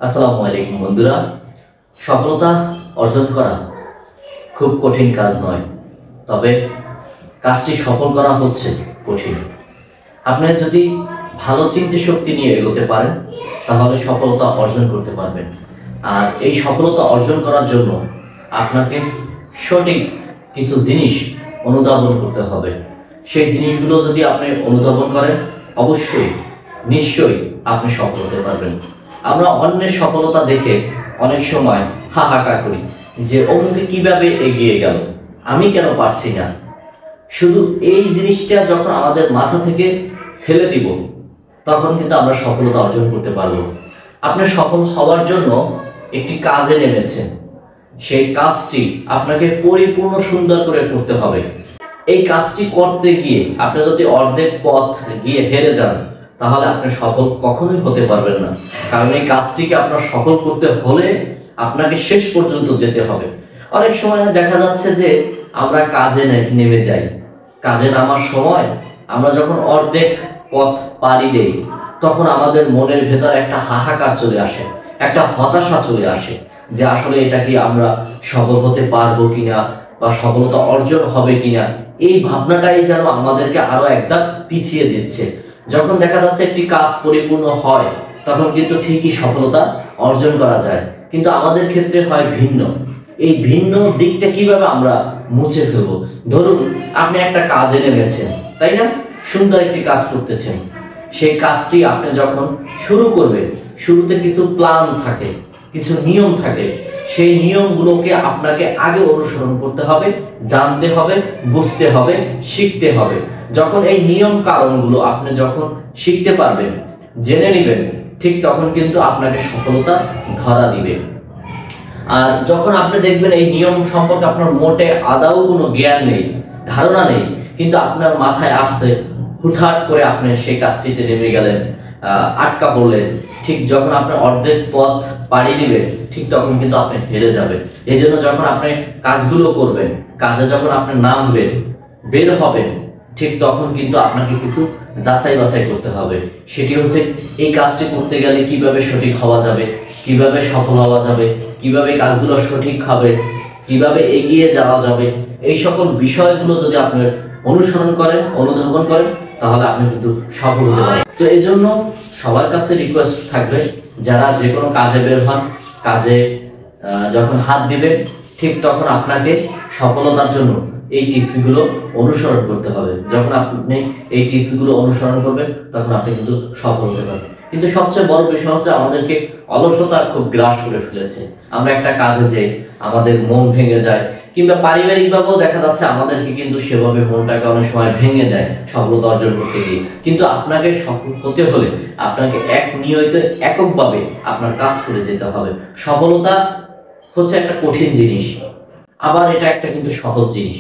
আসসালামু আলাইকুম বন্ধুরা। সফলতা অর্জন করা খুব কঠিন কাজ নয়, তবে কাজটি সফল করা হচ্ছে কঠিন। আপনি যদি ভালো চিন্তা শক্তি নিয়ে এগোতে পারেন তাহলে সফলতা অর্জন করতে পারবেন। আর এই সফলতা অর্জন করার জন্য আপনাকে সঠিক কিছু জিনিস অনুধাবন করতে হবে। সেই জিনিসগুলো যদি আপনি অনুধাবন করেন অবশ্যই নিশ্চয়ই আপনি সফল হতে পারবেন। আমরা অন্যের সফলতা দেখে অনেক সময় হাহাকার করি যে অমুকে কিভাবে এগিয়ে গেল, আমি কেন পারছি না। শুধু এই জিনিসটা যখন আমাদের মাথা থেকে ফেলে দিব তখন কিন্তু আমরা সফলতা অর্জন করতে পারবো। আপনি সফল হওয়ার জন্য একটি কাজে নেমেছেন, সেই কাজটি আপনাকে পরিপূর্ণ সুন্দর করে করতে হবে। এই কাজটি করতে গিয়ে আপনি যদি অর্ধেক পথ গিয়ে হেরে যান তাহলে আপনি সফল কখনোই হতে পারবেন না। কারণ এই কাজটিকে আপনার সফল করতে হলে আপনাকে শেষ পর্যন্ত যেতে হবে। অনেক সময় দেখা যাচ্ছে যে আমরা কাজে নেমে যাই, কাজে নামার সময় আমরা যখন অর্ধেক পথ পাড়ি দেই তখন আমাদের মনের ভেতর একটা হাহাকার চলে আসে, একটা হতাশা চলে আসে যে আসলে এটা কি আমরা সফল হতে পারবো কিনা বা সফলতা অর্জন হবে কিনা। এই ভাবনাটাই যেন আমাদেরকে আরো একটা পিছিয়ে দিচ্ছে। যখন দেখা যাচ্ছে একটি কাজ পরিপূর্ণ হয় তখন কিন্তু ঠিকই সফলতা অর্জন করা যায়, কিন্তু আমাদের ক্ষেত্রে হয় ভিন্ন। এই ভিন্ন দিকটা কিভাবে আমরা মুছে ফেলবো? ধরুন আপনি একটা কাজে নেমেছেন, তাই না? সুন্দর একটি কাজ করতেছেন। সেই কাজটি আপনি যখন শুরু করবেন শুরুতে কিছু প্ল্যান থাকে, কিছু নিয়ম থাকে। সেই নিয়মগুলোকে আপনাকে আগে অনুসরণ করতে হবে, জানতে হবে, বুঝতে হবে, শিখতে হবে। যখন এই নিয়ম কারণগুলো আপনি যখন শিখতে পারবেন, জেনে নেবেন, ঠিক তখন কিন্তু আপনাকে সফলতা ধরা দিবে। আর যখন আপনি দেখবেন এই নিয়ম সম্পর্কে আপনার মোটে আদৌ কোনো জ্ঞান নেই, ধারণা নেই, কিন্তু আপনার মাথায় আসছে, হুটহাট করে আপনি সেই কাজটিতে নেমে গেলেন, আটকা পড়লেন, ঠিক যখন আপনি অর্ধেক পথ পাড়ি দিবেন ঠিক তখন কিন্তু আপনি হেরে যাবেন। এই জন্য যখন আপনি কাজগুলো করবেন, কাজে যখন আপনি নামবেন, বের হবেন, ঠিক তখন কিন্তু আপনাকে কিছু যাচাই বাছাই করতে হবে। সেটি হচ্ছে এই কাজটি করতে গেলে কিভাবে সঠিক হওয়া যাবে, কিভাবে সফল হওয়া যাবে, কিভাবে কাজগুলো সঠিক হবে, কিভাবে এগিয়ে যাওয়া যাবে। এই সকল বিষয়গুলো যদি আপনি অনুসরণ করেন, অনুধাবন করেন তাহলে আপনি কিন্তু সফল হতে পারেন। তো এই জন্য সবার কাছে রিকোয়েস্ট থাকবে, যারা যে কোনো কাজে বের হন, কাজে যখন হাত দিবেন ঠিক তখন আপনাকে সফলতার জন্য এই টিপসগুলো অনুসরণ করতে হবে। যখন আপনি এই টিপসগুলো অনুসরণ করবেন তখন আপনি কিন্তু সফল হতে পারবেন। কিন্তু সবচেয়ে বড় বিষয় হচ্ছে আমাদেরকে অলসতা খুব গ্রাস করে ফেলেছে। আমরা একটা কাজে যাই, আমাদের মন ভেঙে যায়, কিংবা পারিবারিকভাবেও দেখা যাচ্ছে আমাদেরকে কিন্তু সেভাবে মনটাকে অনেক সময় ভেঙে দেয় সফলতা অর্জন করতে গিয়ে। কিন্তু আপনাকে সফল হতে হলে আপনাকে এক নিয়মিত এককভাবে আপনার কাজ করে যেতে হবে। সফলতা হচ্ছে একটা কঠিন জিনিস, আবার এটা একটা কিন্তু সহজ জিনিস।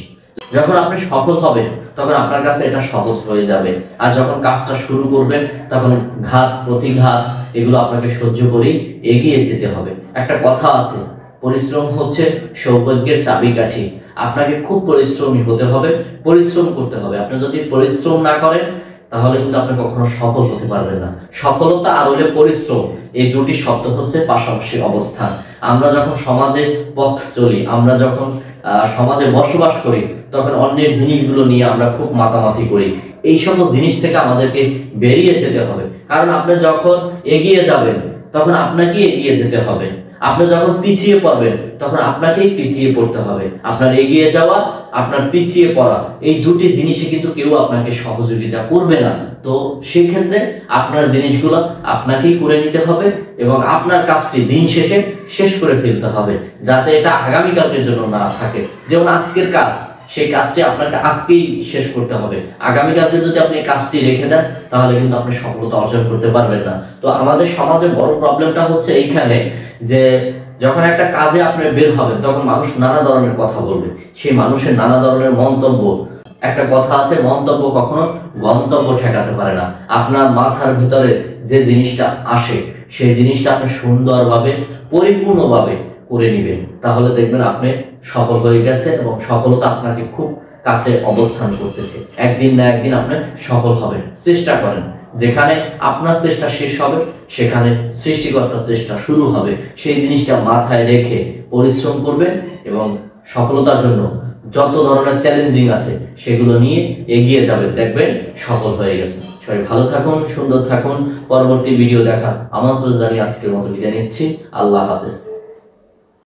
যখন আপনি সফল হবেন তখন আপনার কাছে এটা সহজ হয়ে যাবে। আর যখন কাজটা শুরু করবেন তখন ঘাত প্রতিঘাত এগুলো আপনাকে সহ্য করেই এগিয়ে যেতে হবে। একটা কথা আছে, পরিশ্রম হচ্ছে সৌভাগ্যের চাবিকাঠি। আপনাকে খুব পরিশ্রমী হতে হবে, পরিশ্রম করতে হবে। আপনি যদি পরিশ্রম না করেন তাহলে কিন্তু আপনি কখনো সফল হতে পারবেন না। সফলতা আর হলে পরিশ্রম, এই দুটি শব্দ হচ্ছে পাশাপাশি অবস্থান। আমরা যখন সমাজে পথ চলি, আমরা যখন সমাজে বসবাস করি তখন অন্যের জিনিসগুলো নিয়ে আমরা খুব মাতামাতি করি। এই সকল জিনিস থেকে আমাদেরকে বেরিয়ে যেতে হবে। কারণ আপনি যখন এগিয়ে যাবেন তখন আপনাকেই এগিয়ে যেতে হবে। আপনি যখন পিছিয়ে পড়বেন তখন আপনাকেই পিছিয়ে পড়তে হবে। আপনার এগিয়ে যাওয়া, আপনার পিছিয়ে পড়া, এই দুটি জিনিসে কিন্তু কেউ আপনাকে সহযোগিতা করবে না। তো সেই ক্ষেত্রে আপনার জিনিসগুলো আপনাকেই করে নিতে হবে এবং আপনার কাজটি দিন শেষে শেষ করে ফেলতে হবে, যাতে এটা আগামীকালকের জন্য না থাকে। যেমন আজকের কাজ, সেই কাজটি আপনাকে আজকেই শেষ করতে হবে। আগামীকালকে যদি আপনি এই কাজটি রেখে দেন তাহলে কিন্তু আপনি সফলতা অর্জন করতে পারবেন না। তো আমাদের সমাজে বড় প্রবলেমটা হচ্ছে এইখানে যে যখন একটা কাজে আপনি বের হবেন তখন মানুষ নানা ধরনের কথা বলবে, সেই মানুষের নানা ধরনের মন্তব্য। একটা কথা আছে, মন্তব্য কখনো গন্তব্য ঠেকাতে পারে না। আপনার মাথার ভিতরে যে জিনিসটা আসে সেই জিনিসটা আপনি সুন্দরভাবে পরিপূর্ণভাবে করে নেবেন, তাহলে দেখবেন আপনি সফল হয়ে গেছে এবং সফলতা আপনাকে খুব কাছে অবস্থান করতেছে। একদিন না একদিন আপনি সফল হবেন, চেষ্টা করেন। যেখানে আপনার চেষ্টা শেষ হবে সেখানে সৃষ্টিকর্তার চেষ্টা শুরু হবে। সেই জিনিসটা মাথায় রেখে পরিশ্রম করবেন এবং সফলতার জন্য যত ধরনের চ্যালেঞ্জিং আছে সেগুলো নিয়ে এগিয়ে যাবেন, দেখবেন সফল হয়ে গেছে। সবাই ভালো থাকুন, সুন্দর থাকুন। পরবর্তী ভিডিও দেখার আমন্ত্রণ জানিয়ে আজকের মতো বিদায় নিচ্ছি। আল্লাহ হাফেজ।